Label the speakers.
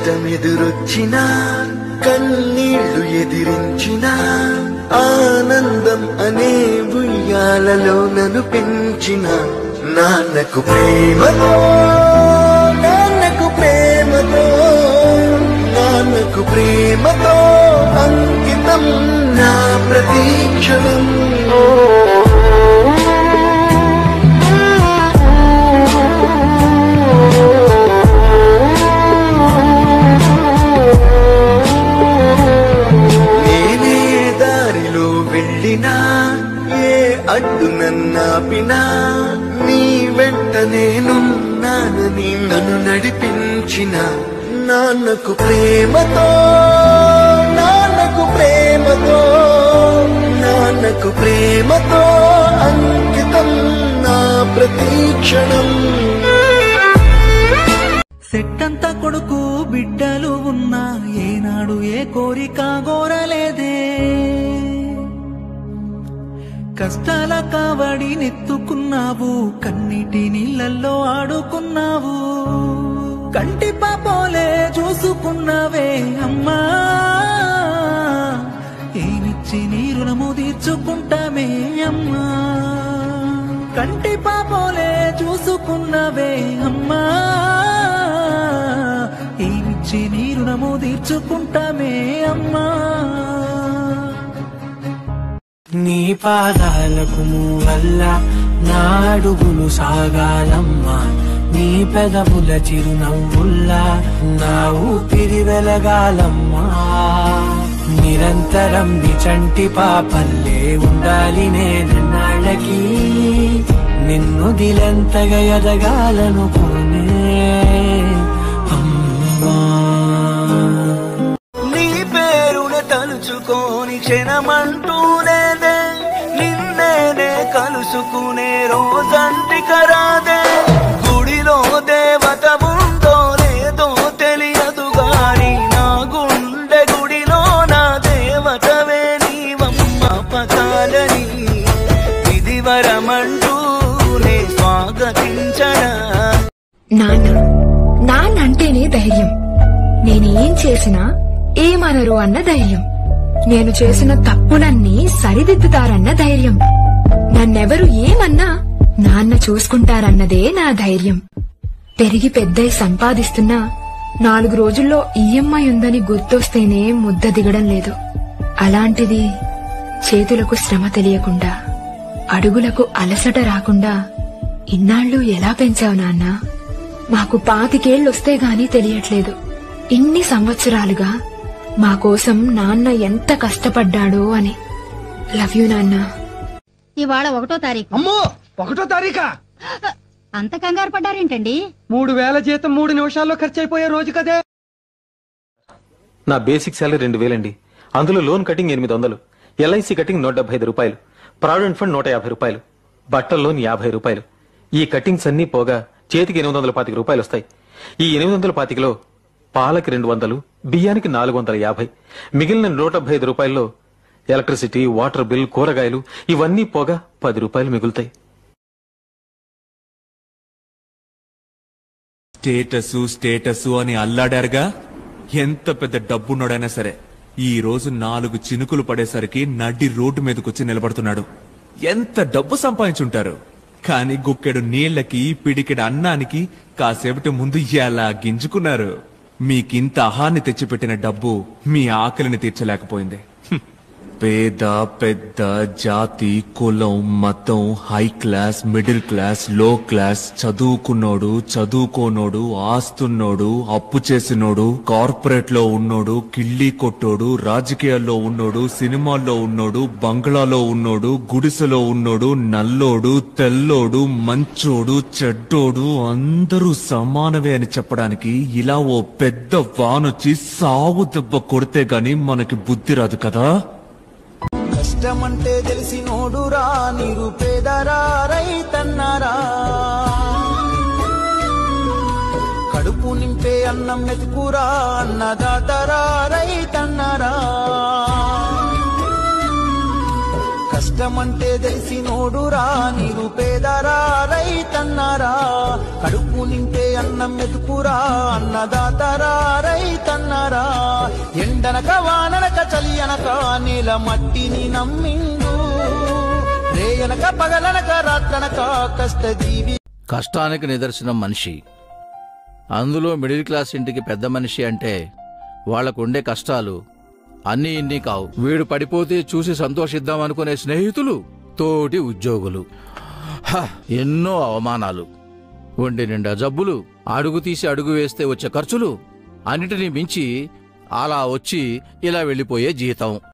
Speaker 1: కష్టమెదురొచ్చినా కన్నీళ్లు ఎదిరించినా ఆనందం అనే ఉయ్యాలలో నన్ను పెంచిన నాన్నకు ప్రేమతో నాన్నకు ప్రేమతో నాన్నకు ప్రేమతో అంకితం నా ప్రతీక్షణం. ఏ అడ్డు నన్నాపినా నీ వెంట నేనున్నానని నన్ను నడిపించిన నాన్నకు ప్రేమతో నాన్నకు ప్రేమతో నాన్నకు ప్రేమతో అంకితం నా ప్రతీక్షణం.
Speaker 2: సెట్టంతా కొడుకు బిడ్డలు ఉన్నా ఏనాడు ఏ కోరిక గోరలేదే. కష్టాల కావడి నెత్తుకున్నావు, కన్నీటి నీళ్ళల్లో ఆడుకున్నావు, కంటి పాపోలే చూసుకున్నావే అమ్మా. ఏమిచ్చి నీ రుణము తీర్చుకుంటామే అమ్మా. కంటి పాపోలే చూసుకున్నావే అమ్మా. ఏమిచ్చి నీ రుణము తీర్చుకుంటామే అమ్మా.
Speaker 3: నీ పాదాలకు వల్ల నా అడుగులు సాగాలమ్మా. నీ పెదవుల చిరునవ్వుల్లా నా ఊపిరి వెలగాలమ్మా. నిరంతరం నీ చంటి పాపల్లే ఉండాలి నేనన్నాళ్ళకి. నిన్ను దిలెంతగా ఎదగాలనుకోనే అమ్మా.
Speaker 2: నీ పేరును తలుచుకోని క్షణమంటూ లేదే, నిన్నేనే కలుసుకునే రోజంటిక రాదే. గుడిలో దేవత ఉందో లేదో తెలియదు గాని నా గుండె గుడిలో నా దేవతవే నీవమ్మ పతాలని. ఇది వరమంటూ నే స్వాగతించనా.
Speaker 4: నాన్నంటేనే ధైర్యం. నేనేం చేసినా ఏమనరు అన్న ధైర్యం. నేను చేసిన తప్పులన్నీ సరిదిద్దుతారన్న ధైర్యం. నన్నెవరు ఏమన్నా నాన్న చూసుకుంటారన్నదే నా ధైర్యం. పెరిగి పెద్దయి సంపాదిస్తున్నా 4 రోజుల్లో ఈఎంఐ ఉందని గుర్తొస్తేనే ముద్ద దిగడం లేదు. అలాంటిది చేతులకు శ్రమ తెలియకుండా, అడుగులకు అలసట రాకుండా ఇన్నాళ్లు ఎలా పెంచావు నాన్న? మాకు 25 ఏళ్లొస్తే గాని తెలియట్లేదు. ఇన్ని సంవత్సరాలుగా మా కోసం నాన్న ఎంత కష్టపడ్డాడో అని. లవ్ యూ నాన్న.
Speaker 5: ఇవాళ 1వ తారీఖు.
Speaker 6: అమ్మో 1వ తారీఖా?
Speaker 5: అంత కంగారు పడ్డారేంటండి?
Speaker 6: 3000 జీతం 3 నిమిషాల్లో ఖర్చు అయిపోయే రోజు కదే.
Speaker 7: నా బేసిక్ శాలరీ 2000 అండి. అందులో లోన్ కటింగ్ 800, ఎల్ఐసి కటింగ్ 175 రూపాయలు, ప్రావిడెంట్ ఫండ్ 150 రూపాయలు, బట్టల లోన్ 50 రూపాయలు. ఈ కటింగ్స్ అన్ని పోగా చేతికి 825 రూపాయలు వస్తాయి. ఈ 825లో పాలకి 200, బియ్యానికి 450, మిగిలిన 175 రూపాయల్లో ఎలక్ట్రిసిటీ, వాటర్ బిల్, కూరగాయలు ఇవన్నీ పోగా 10 రూపాయలు మిగులుతాయి.
Speaker 8: స్టేటస్ అని అల్లాడారుగా. ఎంత పెద్ద డబ్బున్నోడైనా సరే ఈ రోజు 4 చినుకులు పడేసరికి నడి రోడ్డు మీదకొచ్చి నిలబడుతున్నాడు. ఎంత డబ్బు సంపాదించుంటారు. కానీ గుక్కెడు నీళ్లకి, పిడికెడు అన్నానికి కాసేపటి ముందు ఎలా గింజుకున్నారు. మీకింత అహాన్ని తెచ్చిపెట్టిన డబ్బు మీ ఆకలిని తీర్చలేకపోయింది. పేద పెద్ద, జాతి, కులం, మతం, హై క్లాస్, మిడిల్ క్లాస్, లో క్లాస్, చదువుకున్నోడు, చదువుకోనోడు, ఆస్తున్నోడు, అప్పు చేసినోడు, కార్పొరేట్ లో ఉన్నోడు, కిళ్ళీ కొట్టోడు, రాజకీయాల్లో ఉన్నోడు, సినిమాల్లో ఉన్నోడు, బంగ్లాలో ఉన్నోడు, గుడిసెలో ఉన్నోడు, నల్లోడు, తెల్లోడు, మంచోడు, చెడ్డోడు అందరూ సమానమే అని చెప్పడానికి ఇలా ఓ పెద్ద వానొచ్చి సావు దెబ్బ కొడితే గాని మనకి బుద్ధి రాదు కదా.
Speaker 2: కష్టమంటే తెలిసినోడురా, నిరుపేదరా, రైతన్నారా, కడుపు నింపే అన్నం మెతుకురా, అన్నదాతరా, రైతన్నారా. కష్టమంటే తెలిసినోడురా, నిరుపేదరా, రైతన్నారా, కడుపు నింపే అన్నం మెతుకురా, అన్నదాతరా, రైతన్నారా. ఎండనక వాననక చలి అనక నేల మట్టిని నమ్మిండు రేయనక పగలనక రాత్రనక కష్ట జీవి.
Speaker 9: కష్టానికి నిదర్శనం మనిషి. అందులో మిడిల్ క్లాస్ ఇంటికి పెద్ద మనిషి అంటే వాళ్లకుండే కష్టాలు అన్నీ ఇన్ని కావు. వీడు పడిపోతే చూసి సంతోషిద్దామనుకునే స్నేహితులు, తోటి ఉద్యోగులు, ఎన్నో అవమానాలు, ఒంటి నిండా జబ్బులు, అడుగు తీసి అడుగు వేస్తే వచ్చే ఖర్చులు, అన్నిటినీ మించి అలా వచ్చి ఇలా వెళ్ళిపోయే జీతం.